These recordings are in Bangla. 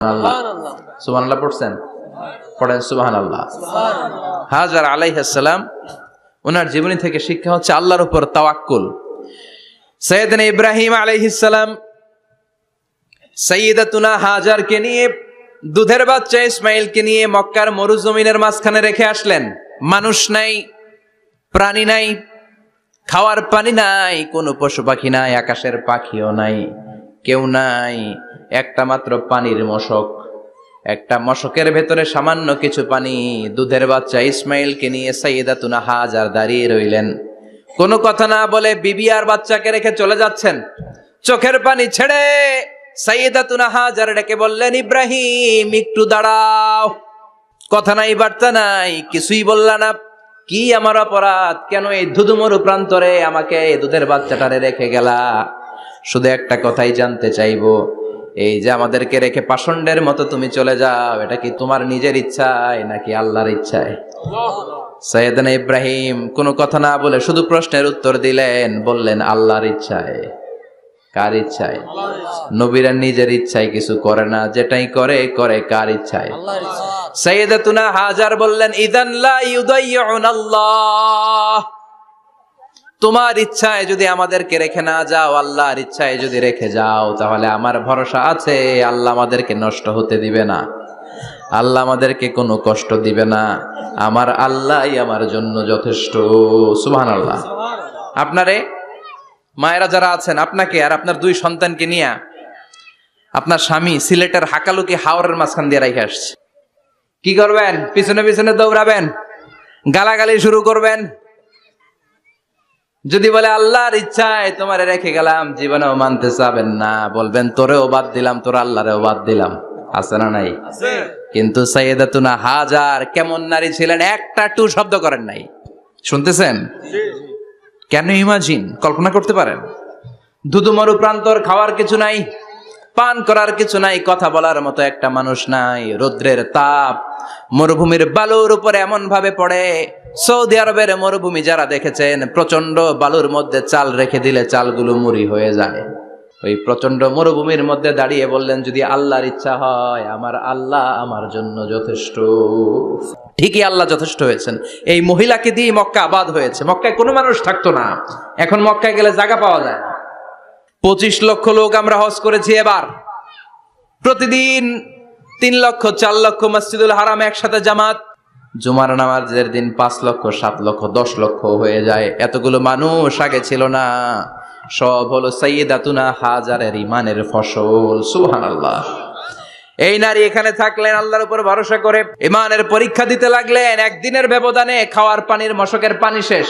সুবহানাল্লাহ। সুবহানাল্লাহ পড়ছেন? পড়েন সুবহানাল্লাহ। হাজার আলাইহিস সালাম ওনার জীবনী থেকে শিক্ষা হচ্ছে আল্লাহর উপর তাওয়াক্কুল। সাইয়েদনা ইব্রাহিম আলাইহিস সালাম সাইয়্যিদাতুনা হাজারকে নিয়ে, দুধের বাচ্চা ইসমাইলকে নিয়ে মক্কার মরুজমিনের মাঝখানে রেখে আসলেন। মানুষ নাই, প্রাণী নাই, খাওয়ার পানি নাই, কোনো পশু পাখি নাই, আকাশের পাখিও নাই, কেউ নাই, একটা মাত্র পানির মশক। একটা মশকের ভেতরে সামান্য কিছু পানি। দুধের বাচ্চা ইসমাইলকে নিয়ে সাইয়্যিদাতুনা হাজার দাঁড়িয়ে রইলেন। কোনো কথা না বলে বিবি আর বাচ্চাকে রেখে চলে যাচ্ছেন। চোখের পানি ছেড়ে সাইয়্যিদাতুনা হাজার ডেকে বললেন, ইব্রাহিম একটু দাঁড়াও। কথা নাই, বার্তা নাই, কিছুই বললা না। কি আমার অপরাধ? কেন এই ধুধুমরু প্রান্তরে আমাকে দুধের বাচ্চাটারে রেখে গেলা? শুধু একটা কথাই জানতে চাইবো, এই যে আমাদেরকে রেখে পাষণ্ডের মতো তুমি চলে যাও, এটা কি তোমার নিজের ইচ্ছায় নাকি আল্লাহর ইচ্ছায়? সাইয়েদনা ইব্রাহিম কোনো কথা না বলে শুধু প্রশ্নের উত্তর দিলেন, বললেন আল্লাহর ইচ্ছায়। কার ইচ্ছায়? নবীরা নিজের ইচ্ছায় কিছু করে না, যেটাই করে করে কার ইচ্ছায়? সাইয়্যিদাতুনা হাজার বললেন, ইযান লা ইউদাইয়ুনাল্লাহ। তোমার ইচ্ছায় যদি আমাদেরকে রেখে না যাও, আল্লাহর ইচ্ছায় যদি রেখে যাও, তাহলে আমার ভরসা আছে আল্লাহ আমাদেরকে নষ্ট হতে দিবে না, আল্লাহ আমাদেরকে কোনো কষ্ট দিবে না। আমার আল্লাহই আমার জন্য যথেষ্ট। সুবহানাল্লাহ। আপনারে মায়েরা যারা আছেন, আপনাকে আর আপনার দুই সন্তানকে নিয়ে আপনার স্বামী সিলেটের হাকালুকি হাওরের মাঝখান দিয়ে রেখে আসছে। কি করবেন? পিছনে পিছনে দৌড়াবেন, গালাগালি শুরু করবেন। যদি বলে আল্লাহর ইচ্ছায় তোমারে রেখে গেলাম, জীবনেও মানতে চাবেন না, বলবেন তোরেও বাদ দিলাম, তোর আল্লাহরেও বাদ দিলাম। আছে না নাই? কিন্তু সাইয়্যিদাতুনা হাজার কেমন নারী ছিলেন, একটা টু শব্দ করেন নাই। শুনতেছেন? কেন ইমাজিন, কল্পনা করতে পারেন? ধুধুমরু প্রান্তর, খাওয়ার কিছু নাই, পান করার কিছু নাই, কথা বলার মতো একটা মানুষ নাই, রৌদ্রের তাপ মরুভূমির বালুর উপরে এমন ভাবে পড়ে। সৌদি আরবের মরুভূমি যারা দেখেছেন, প্রচন্ড বালুর মধ্যে চাল রেখে দিলে চালগুলো মুড়ি হয়ে যায়। ওই প্রচন্ড মরুভূমির মধ্যে দাঁড়িয়ে বললেন, যদি আল্লাহর ইচ্ছা হয়, আমার আল্লাহ আমার জন্য যথেষ্ট। ঠিকই আল্লাহ যথেষ্ট হয়েছেন। এই মহিলাকে দিয়ে মক্কা আবাদ হয়েছে। মক্কায় কোনো মানুষ থাকতো না, এখন মক্কায় গেলে জায়গা পাওয়া যায় না। 25 লক্ষ লোক আমরা হজ করেছি এবার। প্রতিদিন 3 লক্ষ 4 লক্ষ মসজিদুল হারামে একসাথে জামাত। জুমার নামাজের দিন 5 লক্ষ 7 লক্ষ 10 লক্ষ হয়ে যায়। এতগুলো মানুষ আগে ছিল না। সব হলো সাইয়্যিদাতুনা হাজারের ইমানের ফসল। সুবহানাল্লাহ। এই নারী এখানে থাকলেন আল্লাহর উপর ভরসা করে, ইমানের পরীক্ষা দিতে লাগলেন। একদিনের ব্যবধানে খাওয়ার পানির মশকের পানি শেষ।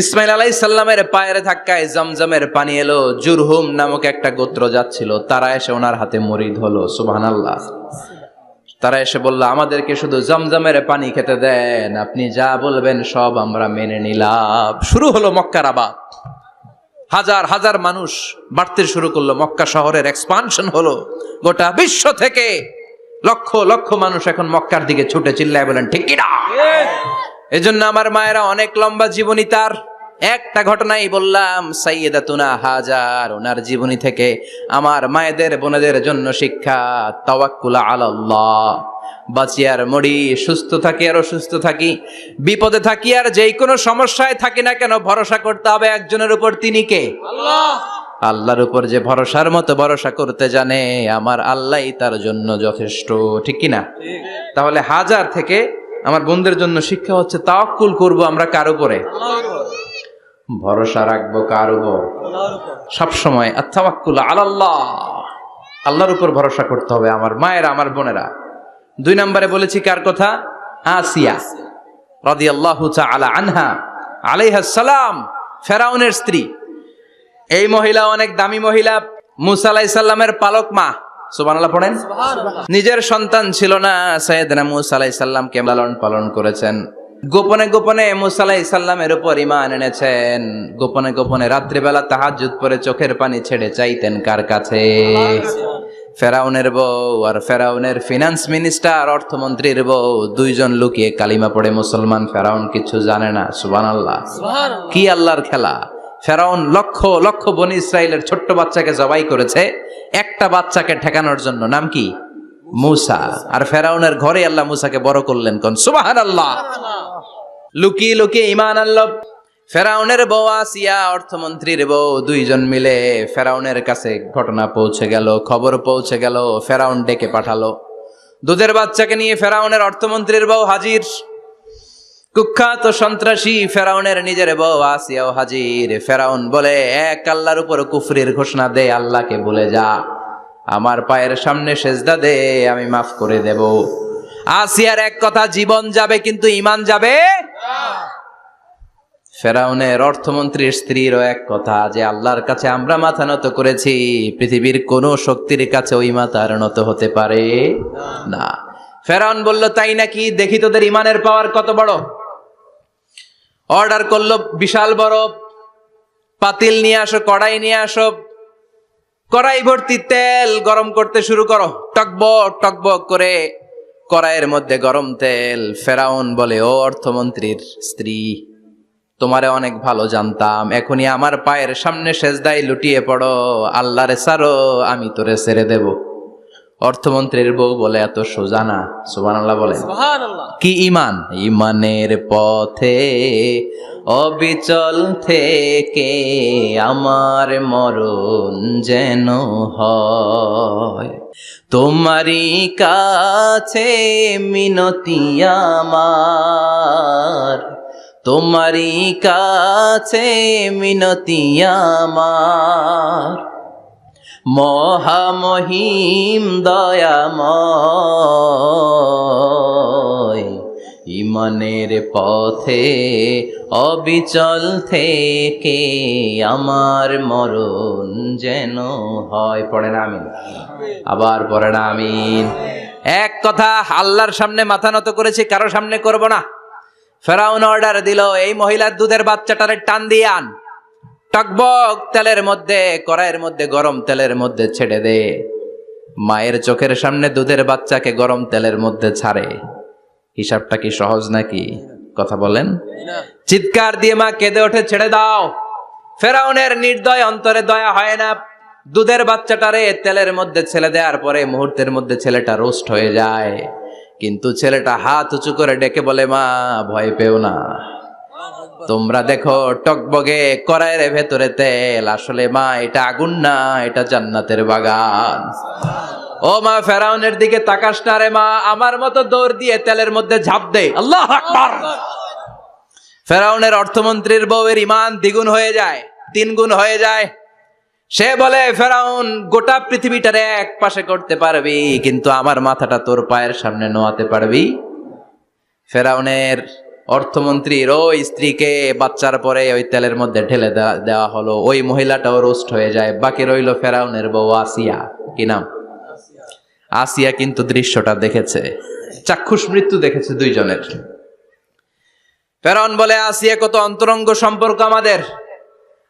ইসমাইল আলাইহিস সালামের পায়ের ধাক্কায় জমজমের পানি এলো। জুরহুম নামক একটা গোত্র যাচ্ছিল, তারা এসে ওনার হাতে মুরিদ হলো। সুবহানাল্লাহ। তারা এসে বলল, আমাদেরকে শুধু জমজমের পানি খেতে দেন, আপনি যা বলবেন সব আমরা মেনে নিলাম। শুরু হলো মক্কার আবাদ। হাজার হাজার মানুষ বাড়তে শুরু করলো, মক্কা শহরের এক্সপানশন হলো। গোটা বিশ্ব থেকে লক্ষ লক্ষ মানুষ এখন মক্কার দিকে ছুটে চিল্লায় বলেন, ঠিক কি না? এজন্য আমার মায়েরা অনেক লম্বা জীবনী তার। একটা ঘটনাই বললাম, সাইয়্যিদাতুনা হাজার, ওনার জীবনী থেকে আমার মায়েদের বোনেদের জন্য শিক্ষা, তাওয়াক্কুল আলাল্লাহ। বাঁচি আর মরি, সুস্থ থাকি আর অসুস্থ থাকি, বিপদে থাকি আর যেই কোনো সমস্যায় থাকি না কেন, ভরসা করতে হবে একজনের উপর। তিনি কে? আল্লাহ। আল্লাহর উপর যে ভরসার মতো ভরসা করতে জানে, আমার আল্লাহই তার জন্য যথেষ্ট। ঠিক কিনা? তাহলে হাজার থেকে আমার বোনদের জন্য শিক্ষা হচ্ছে, তাওয়াক্কুল করব আমরা কার উপরে? ভরসা রাখবো কার উপর? সবসময় আত-তাওয়াক্কুল আলাল্লাহ, আল্লাহর উপর ভরসা করতে হবে আমার মায়েরা, আমার বোনেরা। 2 নম্বরে বলেছি কার কথা? আসিয়া রাদিয়াল্লাহু তাআলা আনহা আলাইহাস সালাম, ফেরাউনের স্ত্রী। এই মহিলা অনেক দামি মহিলা, মুসা আলাইহিস সালামের পালক মা। সুবহানাল্লাহ পড়েন। নিজের সন্তান ছিল না, সাইয়েদনা মুসা আলাইহিস সালামকে লালন পালন করেছেন। গোপনে গোপনে মুসা আলাইহিস সালামের উপর ঈমান এনেছেন। গোপনে গোপনে রাত্রিবেলা তাহাজ্জুদ পড়ে চোখের পানি ছেড়ে চাইতেন কার কাছে? ফেরাউনের বউ আর ফেরাউনের ফিনান্স মিনিস্টার, অর্থমন্ত্রীর বউ, 2 জন লুকিয়ে কালিমা পড়ে মুসলমান। ফেরাউন কিছু জানে না। সুবহানাল্লাহ। কি আল্লাহর খেলা! ফেরাউন লক্ষ লক্ষ বনি ইসরাইলের ছোট্ট বাচ্চাকে জবাই করেছে একটা বাচ্চাকে ঠেকানোর জন্য। নাম কি? মুসা। আর ফেরাউনের ঘরে আল্লাহ মুসাকে বড় করলেন, কোন সুবহানাল্লাহ। লুকিয়ে লুকিয়ে ঈমান আনলো। ফেরাউনের বউ আসিয়া, অর্থমন্ত্রীর বউ, দুইজন মিলে ফেরাউনের কাছে ঘটনা পৌঁছে গেল, খবর পৌঁছে গেল। ফেরাউন ডেকে পাঠালো, দুধের বাচ্চাকে নিয়ে ফেরাউনের অর্থমন্ত্রীর বউ হাজির। কুখ্যাত সন্ত্রাসী ফেরাউনের নিজের বউ আসিয়াও হাজির। ফেরাউন বলে, এক আল্লাহর উপর কুফরির ঘোষণা দে, আল্লাহকে ভুলে যা, আমার পায়ের সামনে সেজদা দে, আমি মাফ করে দেব। আসিয়ার এক কথা, জীবন যাবে কিন্তু ঈমান যাবে না। ফেরাউনের অর্থমন্ত্রীর স্ত্রীরও এক কথা, যে আল্লাহর কাছে আমরা মাথা নত করেছি, পৃথিবীর কোন শক্তির কাছে ওই মাথার নত হতে পারে না। ফেরাউন বলল, তাই নাকি, দেখি তোদের ঈমানের পাওয়ার কত বড়। অর্ডার করলো, বিশাল বড় পাতিল নিয়ে আসো, কড়াই নিয়ে আসো, কড়াই ভর্তি তেল গরম করতে শুরু করো। টকবক টকবক করে কড়াইয়ের মধ্যে গরম তেল। ফেরাউন বলে, ও অর্থমন্ত্রীর স্ত্রী, তোমারে অনেক ভালো জানতাম, এখনই আমার পায়ের সামনে সেজদায় লুটিয়ে পড়ো, আল্লাহরে ছাড়ো, আমি তোরে ছেড়ে দেব। অর্থমন্ত্রীর বউ বলে, এত সোজা না। সুবহানাল্লাহ বলেন। কি ঈমান? ঈমানের পথে অবিচল থেকে আমার মরণ যেন হয়, তোমারই কাছে মিনতি আমার, তোমারই কাছে মিনতি আমার, মহামহিম দয়াময়, ঈমানের পথে অবিচল থেকে আমার মরণ যেন হয়। পড়েন আমিন। আবার পড়েন আমিন। এক কথা, আল্লাহর সামনে মাথা নত করেছি, কারো সামনে করব না। ফেরাউন অর্ডার দিল, এই মহিলার দুধের বাচ্চাটারে টান দিয়ে আন, টকবক তেলের মধ্যে, কড়াইয়ের মধ্যে গরম তেলের মধ্যে ছেড়ে দে। মায়ের চোখের সামনে দুধের বাচ্চাকে গরম তেলের মধ্যে ছাড়ে। হিসাবটা কি সহজ নাকি? কথা বলেন। চিৎকার দিয়ে মা কেঁদে ওঠে, ছেড়ে দাও। ফেরাউনের নির্দয় অন্তরে দয়া হয় না। দুধের বাচ্চাটারে তেলের মধ্যে ছেড়ে দেওয়ার পরে মুহূর্তের মধ্যে ছেলেটা রোস্ট হয়ে যায়। কিন্তু ছেলেটা হাত উঁচু করে ডেকে বলে, মা ভয় পেও না, তোমরা দেখো টকবগে কড়াইয়ের ভেতরে তেল, আসলে মা এটা আগুন না, এটা জান্নাতের বাগান। ও মা, ফেরাউনের দিকে তাকাস না রে মা, আমার মতো দৌড় দিয়ে তেলের মধ্যে ঝাঁপ দে। আল্লাহু আকবার। ফেরাউনের অর্থমন্ত্রীর বউয়ের ঈমান দ্বিগুণ হয়ে যায়, 3 গুণ হয়ে যায়। সে বলে, ফেরাউন, গোটা পৃথিবীটারে এক পাশে করতে পারবি, কিন্তু আমার মাথাটা তোর পায়ের সামনে নোয়াতে পারবি? ফেরাউনের অর্থমন্ত্রীর ওই স্ত্রীকে বাচ্চার পরে ওই তেলের মধ্যে ঢেলে দেওয়া হলো। ওই মহিলাটাও রোস্ট হয়ে যায়। বাকি রইল ফেরাউনের বউ আসিয়া। কি নাম? আসিয়া কিন্তু দৃশ্যটা দেখেছে, চাক্ষুষ মৃত্যু দেখেছে দুইজনের। ফেরাউন বলে, আসিয়া, কত অন্তরঙ্গ সম্পর্ক আমাদের,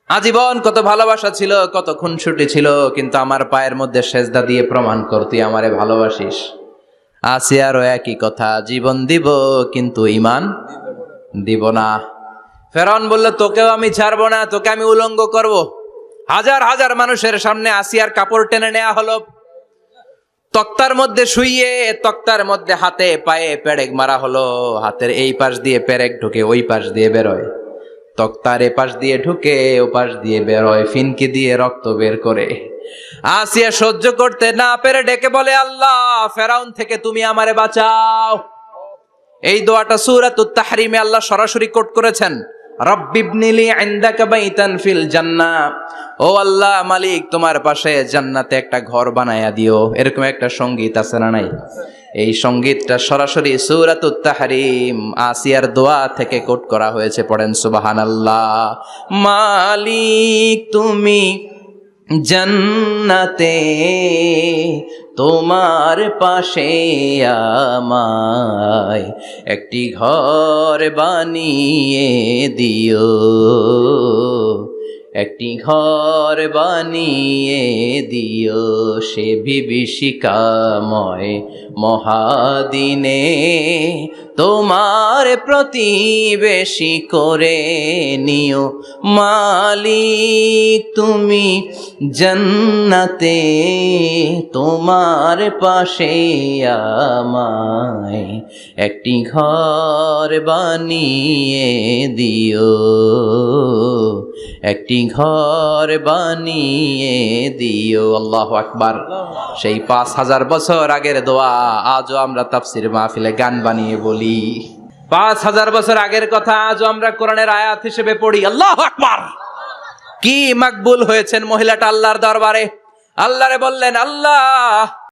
আজীবন কত ভালোবাসা ছিল, কত খুনসুটি ছিল, কিন্তু আমার পায়ের মধ্যে সেজদা দিয়ে প্রমাণ কর তুই আমারে ভালোবাসিস। আসিয়ারও একই কথা, জীবন দিব কিন্তু ঈমান দিব না। ফেরাউন বলল, তোকেও আমি ছাড়বো না, তোকে আমি উলঙ্গ করব। হাজার হাজার মানুষের সামনে আসিয়ার কাপড় টেনে নেওয়া হলো, তক্তার মধ্যে শুইয়ে তক্তার মধ্যে হাতে পায়ে পেরেক মারা হলো। হাতের এই পাশ দিয়ে পেরেক ঢুকে ওই পাশ দিয়ে বেরোয়, তক্তার এ পাশ দিয়ে ঢুকে ও পাশ দিয়ে বেরোয়, ফিনকি দিয়ে রক্ত বের করে। আসিয়া সহ্য করতে না পেরে ডেকে বলে, আল্লাহ, ফেরাউন থেকে তুমি আমারে বাঁচাও। এই দোয়াটা সূরাতুত তাহরিমে আল্লাহ সরাসরি কোট করেছেন, রব্বিবনিলি ইনদাকা বাইতান ফিল জান্নাহ, ও আল্লাহ মালিক, তোমার পাশে জান্নাতে একটা ঘর বানায়া দিও। এরকম একটা সঙ্গীত আছে না নাই? এই সঙ্গীতটা সরাসরি সূরাতুত তাহরিম আসিয়ার দোয়া থেকে কোট করা হয়েছে। পড়েন সুবহানাল্লাহ। মালিক তুমি জান্নাতে, তোমার পাশে আমায় একটি ঘর বানিয়ে দিও, একটি ঘর বানিয়ে দিও সে বিভীষিকাময় মহাদিনে, তোমার প্রতিবেশী করে নিও মালিক তুমি জান্নাতে, তোমার পাশে আমায় একটি ঘর বানিয়ে দিও, একটি ঘর বানিয়ে দিও। আল্লাহু আকবার। সেই ৫,০০০ বছর আগের দোয়া আজও আমরা তাফসীর মাহফিলে গান বানিয়ে বলি। ৫,০০০ বছর আগের কথা আজও আমরা কোরআনের আয়াত হিসেবে পড়ি। আল্লাহু আকবার। কি মাকবুল হয়েছেন মহিলাটা আল্লাহর দরবারে। আল্লাহরে বললেন, আল্লাহ